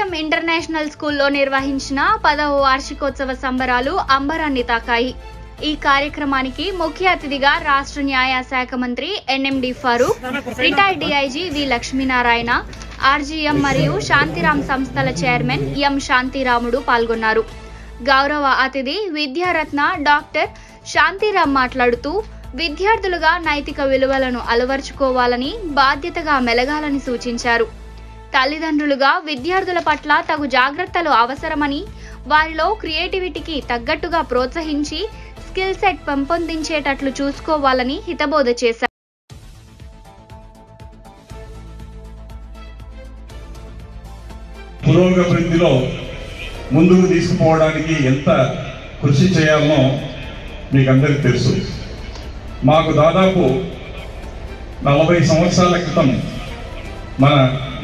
RGM international స్కూల్లో నిర్వహించిన 10వ వార్షికోత్సవ సంబరాలు అంబరాన్ని తాకాయి. ఈ కార్యక్రమానికి ముఖ్య అతిథిగా రాష్ట్ర న్యాయ శాఖ మంత్రి ఎన్ఎండి ఫారూక్, రిటైర్డ్ డీఐజీ వి లక్ష్మీనారాయణ, ఆర్జీఎం మరియు శాంతిరామ్ సంస్థల చైర్మన్ ఎం శాంతిరాముడు పాల్గొన్నారు. గౌరవ అతిథి విద్యారత్న డాక్టర్ శాంతిరామ్ మాట్లాడుతూ విద్యార్థులుగా నైతిక విలువలను అలవర్చుకోవాలని, బాధ్యతగా మెలగాలని సూచించారు. తల్లిదండ్రులుగా విద్యార్థుల పట్ల తగు జాగ్రత్తలు అవసరమని, వారిలో క్రియేటివిటీకి తగ్గట్టుగా ప్రోత్సహించి స్కిల్ సెట్ పెంపొందించేటట్లు చూసుకోవాలని హితబోధ చేశారు. పురోగతిలో ముందుకు తీసుకుపోవడానికి ఎంత కృషి చేయాలనో మీకు అందరికీ తెలుసు. మాకు దాదాపు 40 సంవత్సరాల క్రితం మన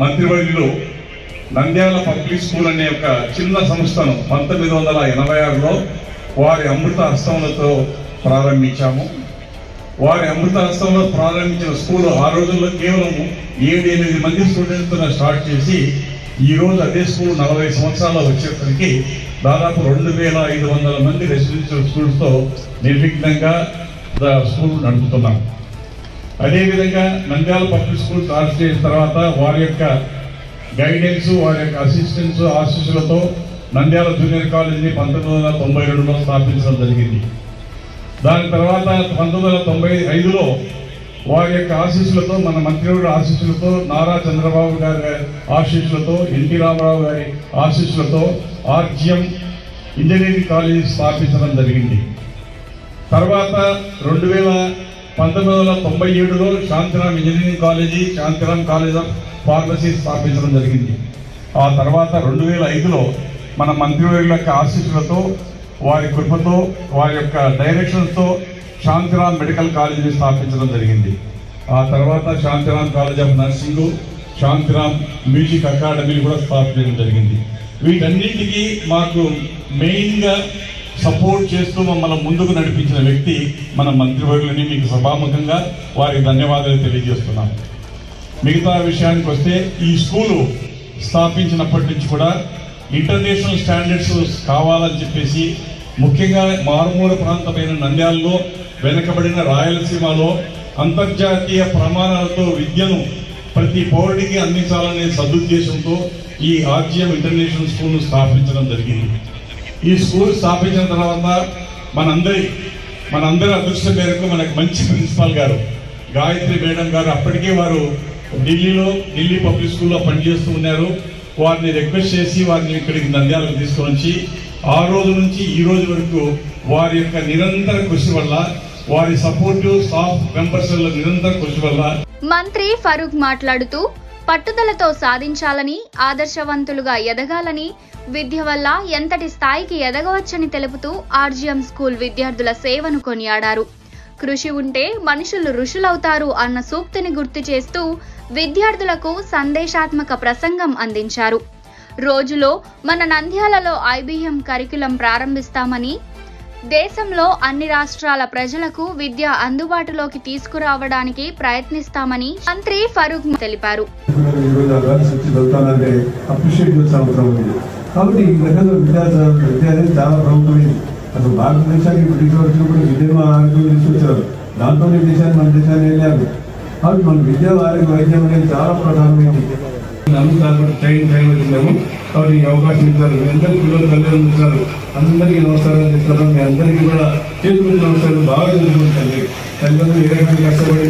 మంత్రివర్యులు నంద్యాల పబ్లిక్ స్కూల్ అనే ఒక చిన్న సంస్థను 1986లో వారి అమృత హస్తములతో ప్రారంభించాము. వారి అమృత హస్తంలో ప్రారంభించిన స్కూల్ ఆ రోజుల్లో కేవలం 7-8 మంది స్టూడెంట్స్తో స్టార్ట్ చేసి ఈరోజు అదే స్కూల్ 40 సంవత్సరాలు వచ్చేసరికి దాదాపు 2500 మంది రెసిడెన్షియల్ స్కూల్స్తో నిర్విఘ్నంగా స్కూల్ నడుపుతున్నాం. అదేవిధంగా నంద్యాల పబ్లిక్ స్కూల్ స్టార్ట్ చేసిన తర్వాత వారి యొక్క గైడెన్స్, వారి యొక్క అసిస్టెన్స్ ఆశీస్సులతో నంద్యాల జూనియర్ కాలేజీని 1992లో స్థాపించడం జరిగింది. దాని తర్వాత 1995లో వారి యొక్క ఆశీస్సులతో, మన మంత్రివర్యుల ఆశీస్సులతో, నారా చంద్రబాబు గారి ఆశీస్సులతో, ఎన్టీ రామారావు గారి ఆశీస్సులతో ఆర్జీఎం ఇంజనీరింగ్ కాలేజీ స్థాపించడం జరిగింది. తర్వాత 1997లో Shantiram engineering college, Shantiram college of pharmacy స్థాపించడం జరిగింది. ఆ తర్వాత 2005లో మన మంత్రివర్యుల యొక్క ఆశీస్సులతో, వారి కృపతో, వారి యొక్క డైరెక్షన్స్తో శాంతిరామ్ మెడికల్ కాలేజీని స్థాపించడం జరిగింది. ఆ తర్వాత Shantiram college of nursing, Shantiram music అకాడమీని కూడా స్థాపించడం జరిగింది. వీటన్నిటికీ మాకు మెయిన్గా సపోర్ట్ చేస్తూ మమ్మల్ని ముందుకు నడిపించిన వ్యక్తి మన మంత్రివర్యులని మీకు సభాముఖంగా వారికి ధన్యవాదాలు తెలియజేస్తున్నాం. మిగతా విషయానికి వస్తే, ఈ స్కూలు స్థాపించినప్పటి నుంచి కూడా ఇంటర్నేషనల్ స్టాండర్డ్స్ కావాలని చెప్పేసి, ముఖ్యంగా మారుమూల ప్రాంతమైన నంద్యాలలో, వెనుకబడిన రాయలసీమలో అంతర్జాతీయ ప్రమాణాలతో విద్యను ప్రతి పౌరుడికి అందించాలనే సదుద్దేశంతో ఈ ఆర్జీఎం ఇంటర్నేషనల్ స్కూల్ను స్థాపించడం జరిగింది. ఈ స్కూల్ స్థాపించిన తర్వాత మనందరి అదృష్టం మేరకు మనకు మంచి ప్రిన్సిపాల్ గారు గాయత్రి మేడం గారు, అప్పటికే వారు ఢిల్లీ పబ్లిక్ స్కూల్లో పనిచేస్తూ ఉన్నారు. వారిని రిక్వెస్ట్ చేసి వారిని ఇక్కడికి నంద్యాలకు తీసుకొని వచ్చి ఆ రోజు నుంచి ఈ రోజు వరకు వారి యొక్క నిరంతర కృషి వల్ల, వారి సపోర్టివ్ స్టాఫ్ మెంబర్స్ నిరంతర కృషి వల్ల మంత్రి ఫరూక్ మాట్లాడుతూ పట్టుదలతో సాధించాలని, ఆదర్శవంతులుగా ఎదగాలని, విద్య వల్ల ఎంతటి స్థాయికి ఎదగవచ్చని తెలుపుతూ ఆర్జీఎం స్కూల్ విద్యార్థుల సేవను కొనియాడారు. కృషి ఉంటే మనుషులు ఋషులవుతారు అన్న సూక్తిని గుర్తు చేస్తూ విద్యార్థులకు సందేశాత్మక ప్రసంగం అందించారు. రోజులో మన నంద్యాలలో ఐబీఎం కరికులం ప్రారంభిస్తామని, దేశంలో అన్ని రాష్ట్రాల ప్రజలకు విద్య అందుబాటులోకి తీసుకురావడానికి ప్రయత్నిస్తామని మంత్రి ఫరూక్ తెలిపారు. కాబట్టి ఈ రకంగా విద్య అనేది చాలా ప్రముఖమైంది. అసలు భారతదేశానికి బ్రిటిష్ వచ్చినప్పుడు విద్యను ఆరోగ్యం తీసుకొచ్చారు. దాంతోనే దేశాన్ని మన దేశాన్ని వెళ్ళారు. కాబట్టి మన విద్య, ఆరోగ్య, వైద్యం అనేది చాలా ప్రధానమైంది. నమ్ముతారు ట్రైన్ వచ్చినాము. కాబట్టి ఈ అవకాశం ఇచ్చారు. మీ అందరికీ పిల్లలు తల్లిదండ్రులు ఇచ్చారు. అందరికీ నమస్కారాలు చేస్తారు. మీ అందరికీ కూడా చేతులు నమస్కారాలు బాగా తెలుసుకుంటుంది. తల్లిదండ్రులు ఏ రకంగా కష్టపడి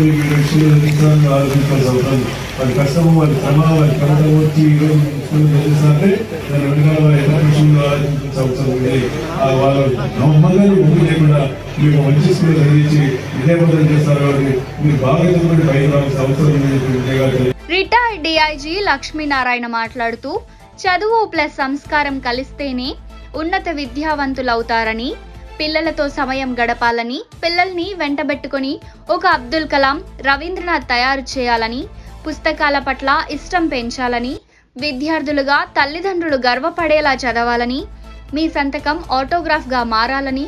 స్కూల్లో తీసుకోవాలని ఆలోచించాల్సి అవుతుంది. వారి కష్టము, వారి శ్రమ, వారి కష్టం వచ్చి ఈరోజు స్కూల్లో చదివిస్తే దాని వెనకాల వారి ఎడ్యుకేషన్లో ఆలోచించాల్సి అవసరం ఉంది. వాళ్ళు నమ్మకంగా ముందు లేకుండా మీకు మంచి స్కూల్లో చదివించి విజయవంతం చేస్తారు. కాబట్టి మీరు బాగా చదువుకుని బయట రావాల్సిన అవసరం ఉంది. రిటైర్డ్ డీఐజీ లక్ష్మీనారాయణ మాట్లాడుతూ చదువు ప్లస్ సంస్కారం కలిస్తేనే ఉన్నత విద్యావంతులవుతారని, పిల్లలతో సమయం గడపాలని, పిల్లల్ని వెంటబెట్టుకుని ఒక అబ్దుల్ కలాం, రవీంద్రనాథ్ తయారు చేయాలని, పుస్తకాల పట్ల ఇష్టం పెంచాలని, విద్యార్థులుగా తల్లిదండ్రులు గర్వపడేలా చదవాలని, మీ సంతకం ఆటోగ్రాఫ్గా మారాలని,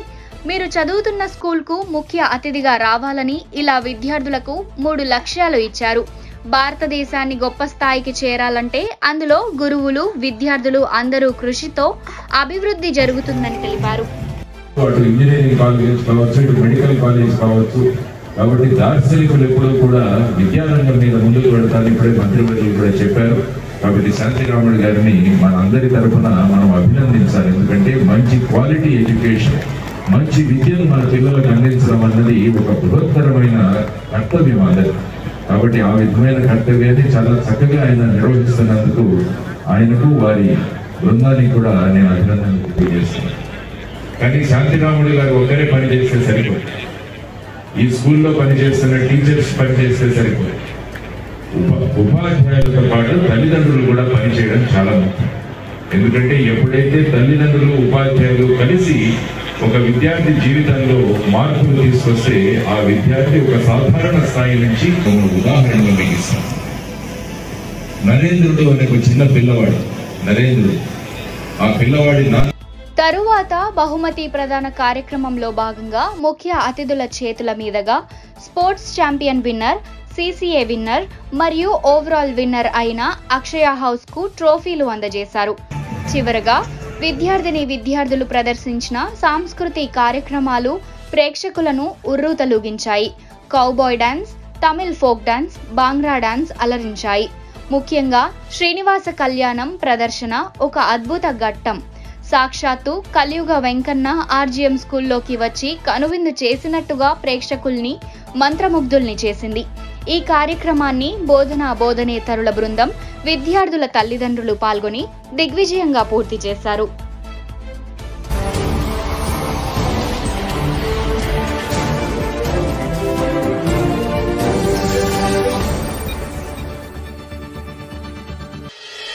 మీరు చదువుతున్న స్కూల్కు ముఖ్య అతిథిగా రావాలని ఇలా విద్యార్థులకు 3 లక్ష్యాలు ఇచ్చారు. భారతదేశాన్ని గొప్ప స్థాయికి చేరాలంటే అందులో గురువులు, విద్యార్థులు అందరూ కృషితో అభివృద్ధి జరుగుతుందని తెలిపారు. అటు ఇంజనీరింగ్ కాలేజెస్ కావచ్చు, ఇటు మెడికల్ కాలేజ్ కావచ్చు. కాబట్టి దార్శనికులు ఎప్పుడూ కూడా విద్యారంగం మీద ముందుకు పెడతారని ఇప్పుడే మంత్రివర్యులు కూడా చెప్పారు. కాబట్టి శాంతిరాముడు గారిని మన అందరి తరఫున మనం అభినందించాలి. ఎందుకంటే మంచి క్వాలిటీ ఎడ్యుకేషన్, మంచి విద్యను మన పిల్లలకు అందించడం అన్నది ఒక బృహత్తరమైన కర్తవ్యం అందరి. కాబట్టి ఆ విధమైన కర్తవ్యాన్ని చాలా చక్కగా ఆయన నిర్వహిస్తున్నందుకు ఆయనకు వారి బృందానికి కూడా నేను అభినందనలు తెలియజేస్తున్నాను. కానీ శాంతిరాముడు గారు ఒకరే పనిచేస్తే సరిపోదు, ఈ స్కూల్లో పనిచేస్తున్న టీచర్స్ పనిచేస్తే సరిపోదు. ఉపాధ్యాయులతో పాటు తల్లిదండ్రులు కూడా పనిచేయడం చాలా ముఖ్యం. ఎందుకంటే ఎప్పుడైతే తల్లిదండ్రులు, ఉపాధ్యాయులు కలిసి ఒక విద్యార్థి జీవితంలో మార్పులు తీసుకొస్తే ఆ విద్యార్థి ఒక సాధారణ స్థాయి నుంచి ఉదాహరణగా మిగిస్తాం. నరేంద్రుడు అనే ఒక చిన్న పిల్లవాడు, నరేంద్రుడు, ఆ పిల్లవాడి తరువాత బహుమతి ప్రదాన కార్యక్రమంలో భాగంగా ముఖ్య అతిథుల చేతుల మీదుగా sports champion winner, CCA winner మరియు ఓవరాల్ విన్నర్ అయిన అక్షయ హౌస్ కు ట్రోఫీలు అందజేశారు. చివరగా విద్యార్థులు ప్రదర్శించిన సాంస్కృతిక కార్యక్రమాలు ప్రేక్షకులను ఉర్రూతలూగించాయి. Cowboy dance, Tamil folk dance, Bhangra dance అలరించాయి. ముఖ్యంగా శ్రీనివాస కళ్యాణం ప్రదర్శన ఒక అద్భుత ఘట్టం. సాక్షాత్తు కలియుగ వెంకన్న RGM స్కూల్లోకి వచ్చి కనువిందు చేసినట్టుగా ప్రేక్షకుల్ని మంత్రముగ్ధుల్ని చేసింది. ఈ కార్యక్రమాన్ని బోధనేతరుల బృందం, విద్యార్థుల తల్లిదండ్రులు పాల్గొని దిగ్విజయంగా పూర్తి చేశారు.